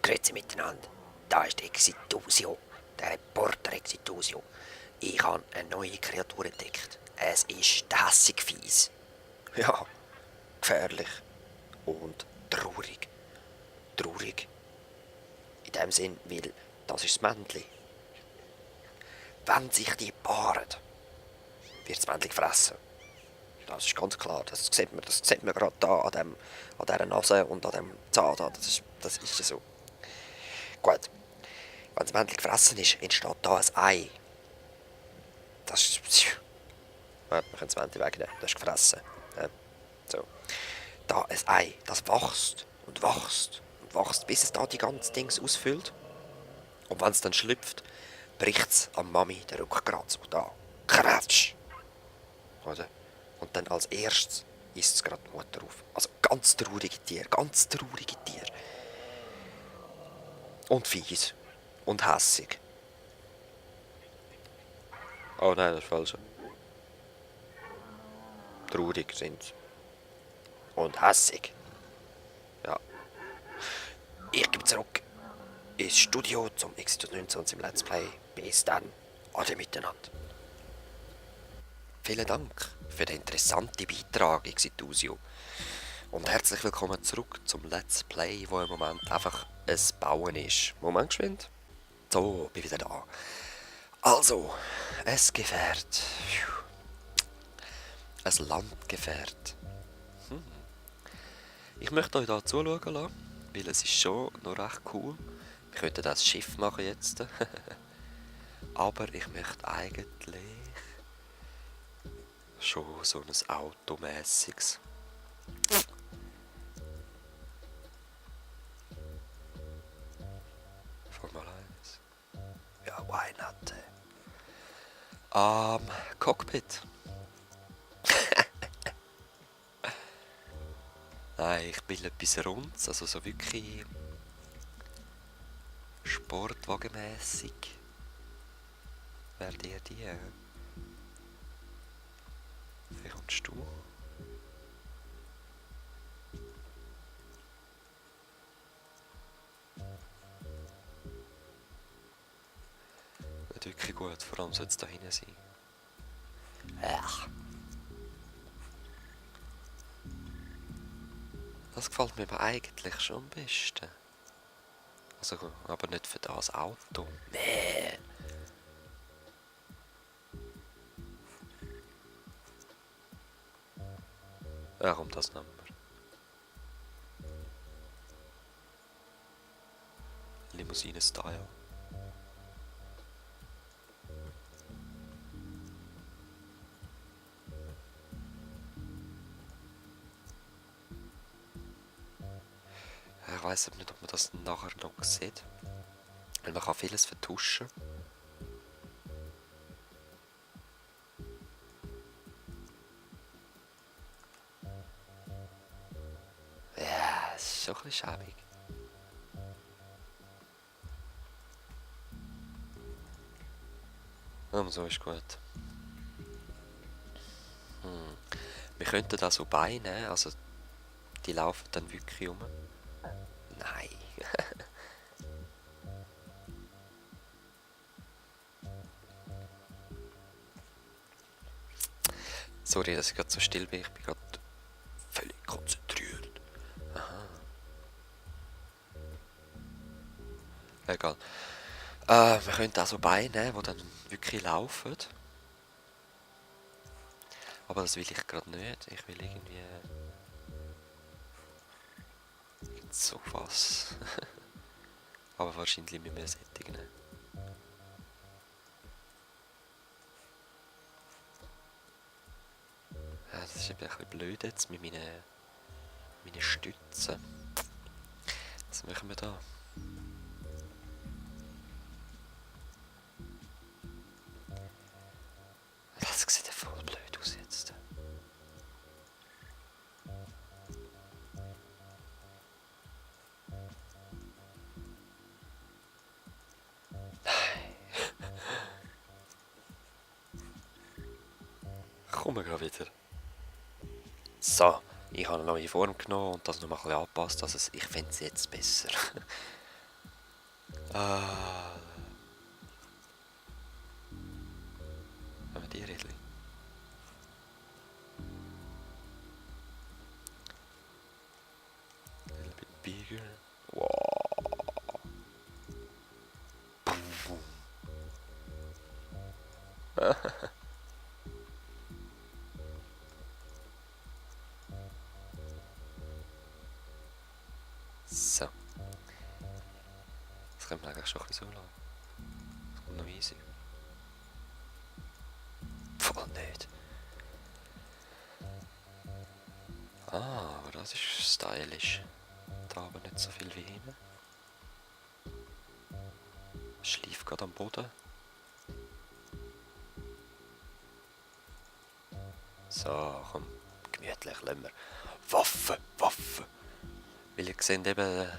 Grüezi miteinander. Da ist Exitusio, der Reporter Exitusio. Ich habe eine neue Kreatur entdeckt. Es ist der hässig Fies. Ja, gefährlich und traurig. Traurig. In dem Sinn, weil das ist das Männchen. Wenn sich die paaren, wird das Männchen gefressen. Das ist ganz klar. Das sieht man gerade da an dieser Nase und an dem Zahn. Das ist ja so. Gut. Wenn das Männchen gefressen ist, entsteht da ein Ei. Das ist... Warte, wir können das Männchen wegnehmen. Das ist gefressen. Ja, so. Da ein Ei, das wächst und wächst und wächst, bis es da die ganzen Dings ausfüllt. Und wenn es dann schlüpft, bricht es am Mami den Rückgrat so da. Kratsch! Oder? Und dann als erstes isst es gerade die Mutter auf. Also ganz traurige Tiere, ganz traurige Tiere. Und fies. Und hässig. Oh nein, das ist falsch. Traurig sind sie. Und hässig. Ja. Ich gebe zurück ins Studio zum Exitus 19 und im Let's Play. Bis dann. Ade miteinander. Vielen Dank für den interessanten Beitrag, Exitusio. Und herzlich willkommen zurück zum Let's Play, wo im Moment einfach ein Bauen ist. Moment geschwind. So, bin wieder da. Also, ein Gefährt. Ein Landgefährt. Ich möchte euch hier zuschauen lassen, weil es ist schon noch recht cool. Wir könnten das Schiff machen jetzt. Aber ich möchte eigentlich schon so ein automässiges. Formel 1. Ja, why not? Cockpit. Nein, ich will etwas Rundes, also so wirklich sportwagenmässig. Wer dir die? Wie kommst du? Nicht wirklich gut, vor allem soll es da hinten sein. Ach. Das gefällt mir aber eigentlich schon am besten. Also, aber nicht für das Auto. Nee. Ja, komm, das nehmen wir. Limousine-Style. Ich weiss aber nicht, ob man das nachher noch sieht. Weil man kann vieles vertuschen. Ja, es ist schon ein bisschen schäbig. Aber so ist gut. Wir könnten da so Beine nehmen, also die laufen dann wirklich rum. Nein. Sorry, dass ich gerade so still bin, ich bin gerade völlig konzentriert. Aha. Egal. Wir könnten auch so Beine nehmen, die dann wirklich laufen. Aber das will ich gerade nicht. Ich will irgendwie so was. Aber wahrscheinlich müssen wir Sättigen nehmen. Ja, das ist ein bisschen blöd jetzt mit meinen Stützen. Was machen wir da? Das sieht ja voll blöd aus jetzt. Kommen wir gerade wieder. So, ich habe eine neue Form genommen und das noch mal ein bisschen angepasst. Also ich finde es jetzt besser. Ah. Haben wir die Rädchen? A little bit bigger. Wow. Boom, boom. So. Das können wir eigentlich schon ein bisschen so lassen. Das kommt noch easy. Voll nicht. Ah, aber das ist stylisch. Da aber nicht so viel wie hinten. Schlief gerade am Boden. So, komm, gemütlich, lassen wir. Waffen, Waffen. Weil ihr seht eben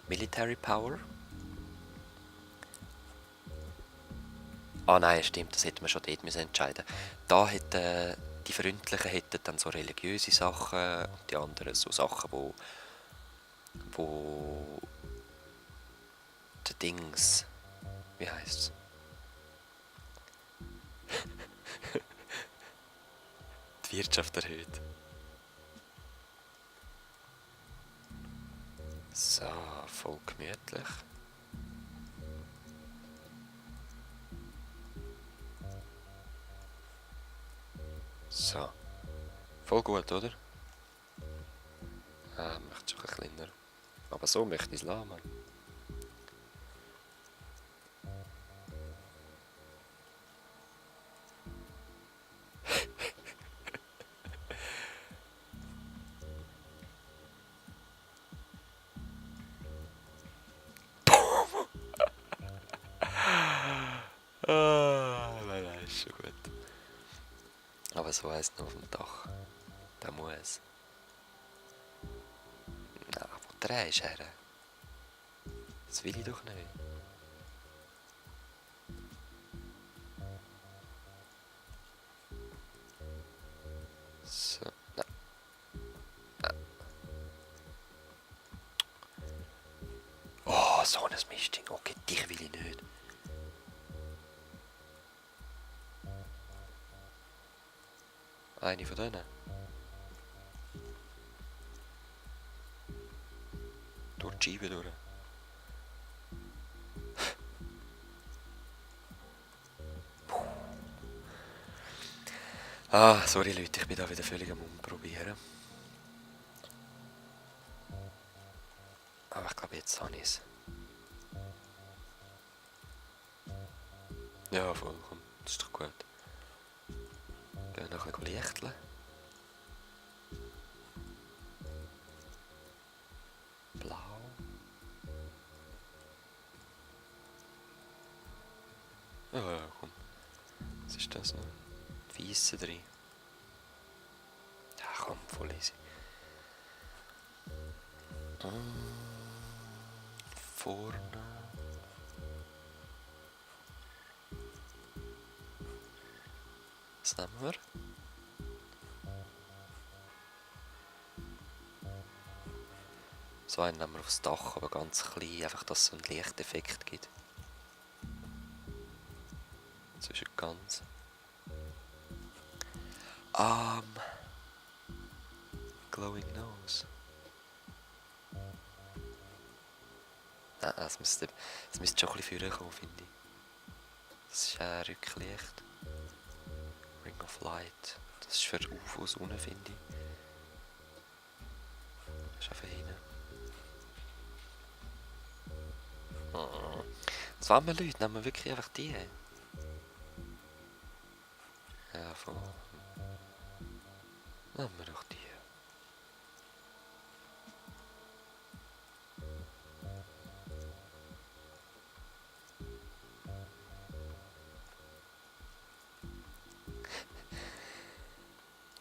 Military Power. Ah nein, stimmt, das hätten wir schon dort müssen entscheiden. Da hätten die Freundlichen hätten dann so religiöse Sachen und die anderen so Sachen, wo der Dings, wie heisst's? Die Wirtschaft erhöht. So, voll gemütlich. So. Voll gut, oder? Ah, ich möchte schon ein bisschen kleiner. Aber so möchte ich es lassen, Mann. Ah, nein, nein, ist schon gut. Aber so heisst noch auf dem Dach. Der muss. Na, wo drehst du her? Das will ich doch nicht. So, nein. Oh, so ein Mistding. Okay, dich will ich nicht. Eine von denen. Durch die Scheibe durch. Ah, sorry Leute, ich bin da wieder völlig am Umprobieren. Aber ich glaube, jetzt habe ich es. Ja, voll, komm, das ist doch gut. Gehen noch ein bisschen lichteln. Blau. Ja, komm. Was ist das noch? Die Weisse drin. Ja, komm, voll easy. Vorne. Was nehmen wir? So einen nehmen wir aufs Dach, aber ganz klein, einfach dass es so einen Lichteffekt gibt. Zwischen ganz. Glowing Nose. Nein, es müsste schon ein bisschen früher kommen, finde ich. Das ist ein Rücklicht. Ring of Light. Das ist für UFOs unten, finde ich. Das ist einfach hinten. Was wollen wir Leute? Nehmen wir wirklich einfach die? Ja, voll. Nehmen wir doch die.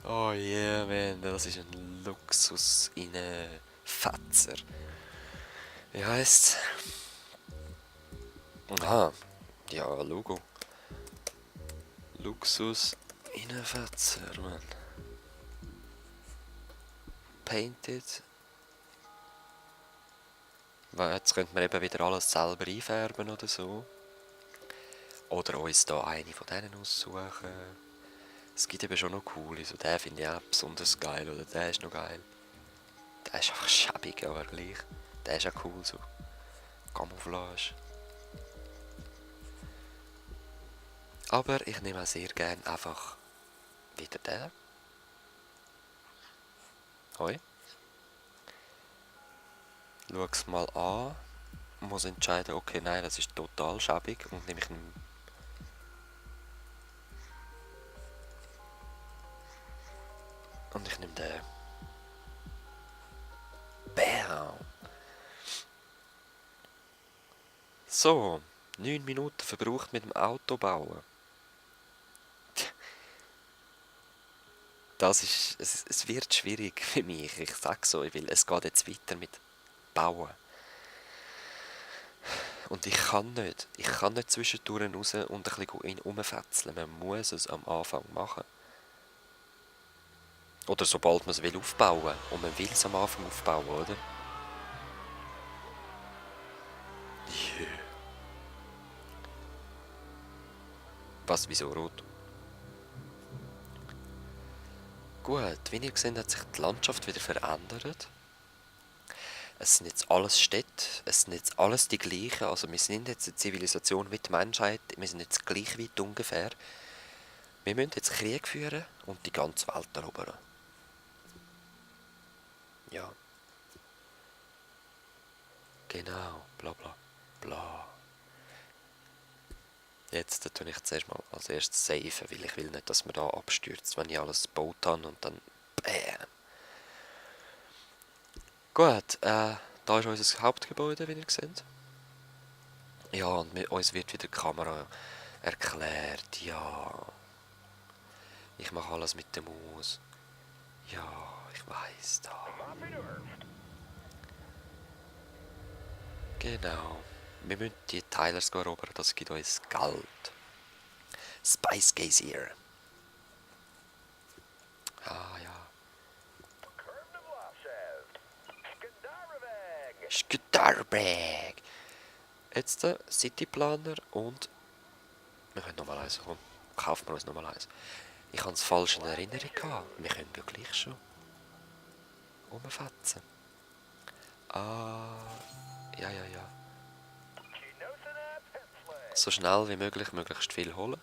Oh yeah, man, das ist ein Luxus in einen Fetzer. Wie heisst's? Aha, ja, Logo. Luxus in einen Fetzer, man. Painted. Weil jetzt könnte man eben wieder alles selber einfärben oder so. Oder uns da eine von denen aussuchen. Es gibt eben schon noch coole, so den finde ich auch besonders geil, oder der ist noch geil. Der ist einfach schäbig, aber gleich. Der ist auch cool, so Camouflage. Aber ich nehme auch sehr gerne einfach wieder den. Hoi. Schau es mal an. Muss entscheiden, okay, nein, das ist total schäbig und nehme ich einen. Und ich nehme den. Bam! So, 9 Minuten verbraucht mit dem Auto bauen. Es wird schwierig für mich, ich sage so, weil es geht jetzt weiter mit Bauen. Und ich kann nicht zwischendurch raus und ein bisschen rumfetzeln. Man muss es am Anfang machen. Oder sobald man es will aufbauen. Und man will es am Anfang aufbauen, oder? Yeah. Was, wieso rot? Gut, wie ihr seht, hat sich die Landschaft wieder verändert. Es sind jetzt alles Städte, es sind jetzt alles die gleichen. Also wir sind jetzt eine Zivilisation wie die Menschheit, wir sind jetzt gleich weit ungefähr. Wir müssen jetzt Krieg führen und die ganze Welt erobern. Ja. Genau, bla bla bla. Jetzt tue ich zuerst mal als erstes safen, weil ich will nicht, dass man da abstürzt, wenn ich alles gebaut habe und dann BÄM. Gut, da ist unser Hauptgebäude, wie ihr seht. Ja, und uns wird wieder die Kamera erklärt, ja. Ich mache alles mit der Maus. Ja, ich weiß da. Genau. Wir müssen die Tylers erobern, das gibt uns Geld. Spice Gazier. Ah ja. Skudarbag. Jetzt der Cityplaner und wir können nochmal eins. Komm, kaufen wir uns nochmal eins. Ich habe es falsch in Erinnerung gehabt. Wir können ja gleich schon rumfetzen. Ah, ja, ja, ja. So schnell wie möglich möglichst viel holen.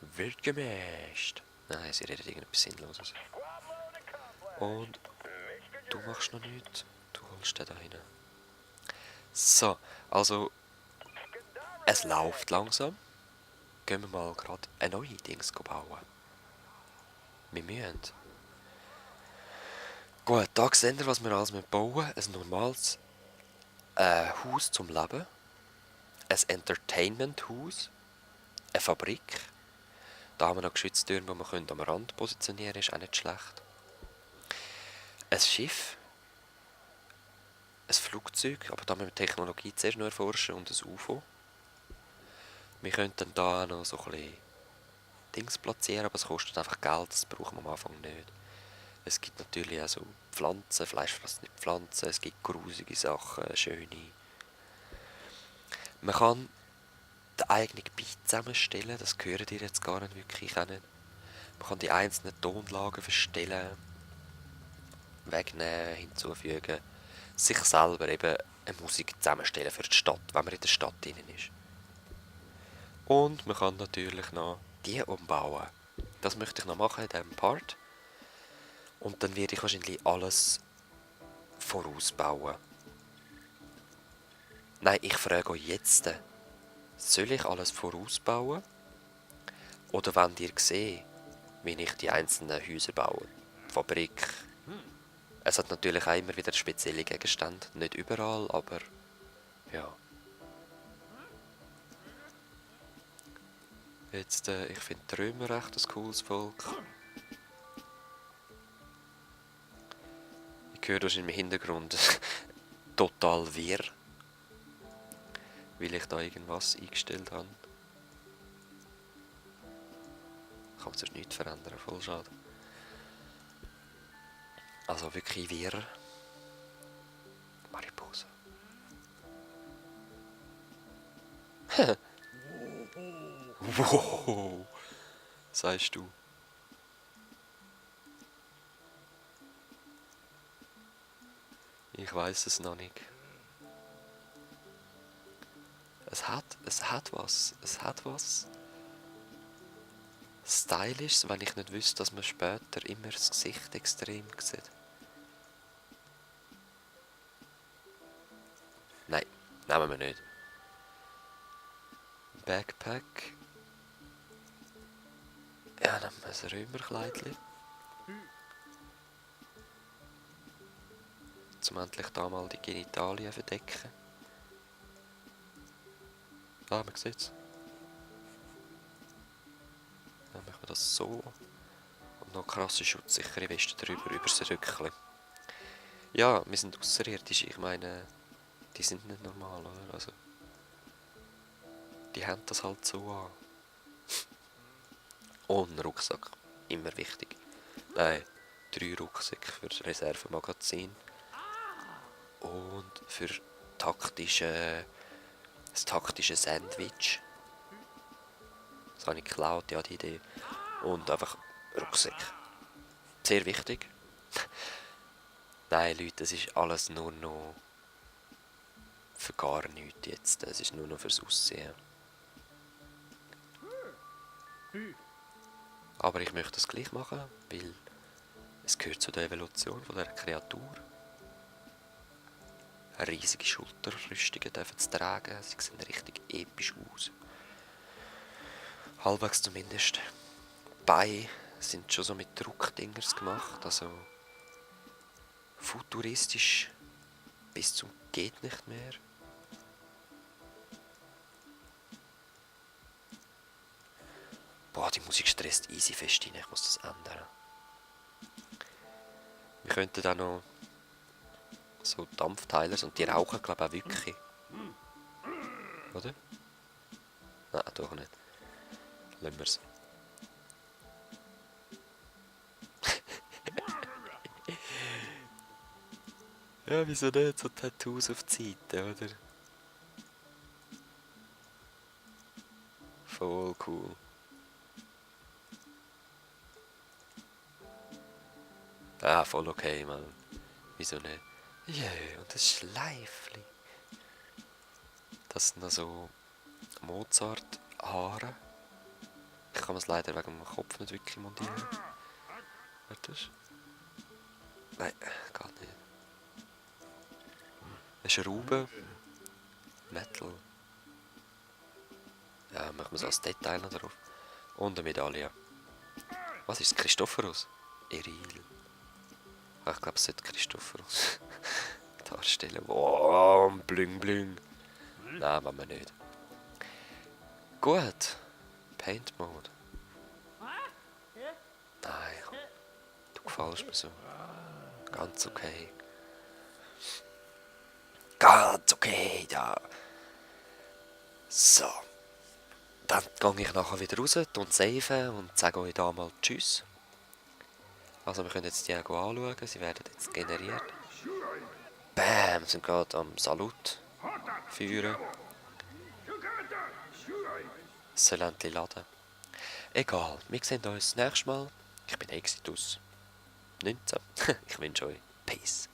Wird gemischt. Nein, sie redet irgendetwas Sinnloses. Und du machst noch nichts. Du holst den da rein. So, also es läuft langsam. Gehen wir mal gerade ein neues Dings bauen. Wir müssen. Gut, da seht ihr, was wir alles bauen müssen. Ein normales Haus zum Leben. Ein Entertainment-Haus. Eine Fabrik. Da haben wir noch Geschütztürme, die wir am Rand positionieren können. Ist auch nicht schlecht. Ein Schiff. Ein Flugzeug. Aber da müssen wir die Technologie zuerst noch erforschen. Und ein UFO. Wir könnten da noch so ein bisschen Dings platzieren, aber es kostet einfach Geld. Das brauchen wir am Anfang nicht. Es gibt natürlich auch so Pflanzen, fleischfressende Pflanzen, es gibt grusige Sachen, schöne. Man kann den eigenen Beat zusammenstellen, das gehört ihr jetzt gar nicht wirklich nicht. Man kann die einzelnen Tonlagen verstellen, wegnehmen, hinzufügen, sich selber eben eine Musik zusammenstellen für die Stadt, wenn man in der Stadt drin ist. Und man kann natürlich noch die umbauen. Das möchte ich noch machen in diesem Part. Und dann werde ich wahrscheinlich alles vorausbauen. Nein, ich frage euch jetzt, soll ich alles vorausbauen? Oder wollt ihr sehen, wie ich die einzelnen Häuser baue? Fabrik. Es hat natürlich auch immer wieder spezielle Gegenstände. Nicht überall, aber ja. Jetzt, ich finde die Römer recht ein cooles Volk. Ich höre das im Hintergrund total wirr. Weil ich da irgendwas eingestellt habe. Kann man sonst nichts verändern, voll schade. Also wirklich wirr. Wow, sagst du. Ich weiß es noch nicht. Es hat was. Es hat was Stylisches, wenn ich nicht wüsste, dass man später immer das Gesicht extrem sieht. Nein, nehmen wir nicht. Backpack. Ja, nehmen wir ein Römerkleidchen. Zum endlich da mal die Genitalien verdecken. Ah, man sieht es. Dann machen wir das so. Und noch krasse schutzsichere Weste drüber, über das Rückchen. Ja, wir sind Außerirdische. Ich meine, die sind nicht normal, oder? Also, die haben das halt so an. Und ein Rucksack. Immer wichtig. Nein, 3 Rucksäcke für das Reservemagazin. Und für das taktische Sandwich. Das habe ich geklaut, ja, die Idee. Und einfach Rucksack. Sehr wichtig. Nein, Leute, das ist alles nur noch für gar nichts jetzt. Das ist nur noch fürs Aussehen. Aber ich möchte das gleich machen, weil es gehört zu der Evolution von der Kreatur. Riesige Schulterrüstungen dürfen sie tragen, sie sehen richtig episch aus. Halbwegs zumindest. Die Beine sind schon so mit Druckdingers gemacht, also futuristisch bis zum geht nicht mehr. Boah, die Musik stresst easy fest rein, ich muss das ändern. Wir könnten auch noch so Dampfteilers und die rauchen glaube ich auch wirklich. Oder? Nein, doch nicht. Lassen wir es. Ja, wieso nicht? So Tattoos auf die Seite, oder? Voll cool. Ah, voll okay, Mann. Wieso nicht? Ja, und das Schleifli. Das sind noch so Mozart-Haare. Ich kann es leider wegen dem Kopf nicht wirklich montieren. Warte. Nein, geht nicht. Eine Schraube. Metal. Ja, machen wir so als Detail noch drauf. Und eine Medaille. Was ist es? Christophorus? Eril. Ah, ich glaube, es sollte Christophorus darstellen. Wow, bling bling. Nein, machen wir nicht. Gut. Paint Mode. Nein, du gefällst mir so. Ganz okay. Ganz okay, ja. So. Dann gehe ich nachher wieder raus und save und sage euch da mal Tschüss. Also wir können jetzt die auch anschauen, sie werden jetzt generiert. Bam, sind gerade am Salut führen. Es soll endlich laden. Egal, wir sehen uns das nächste Mal. Ich bin Exitus 19. Ich wünsche euch Peace.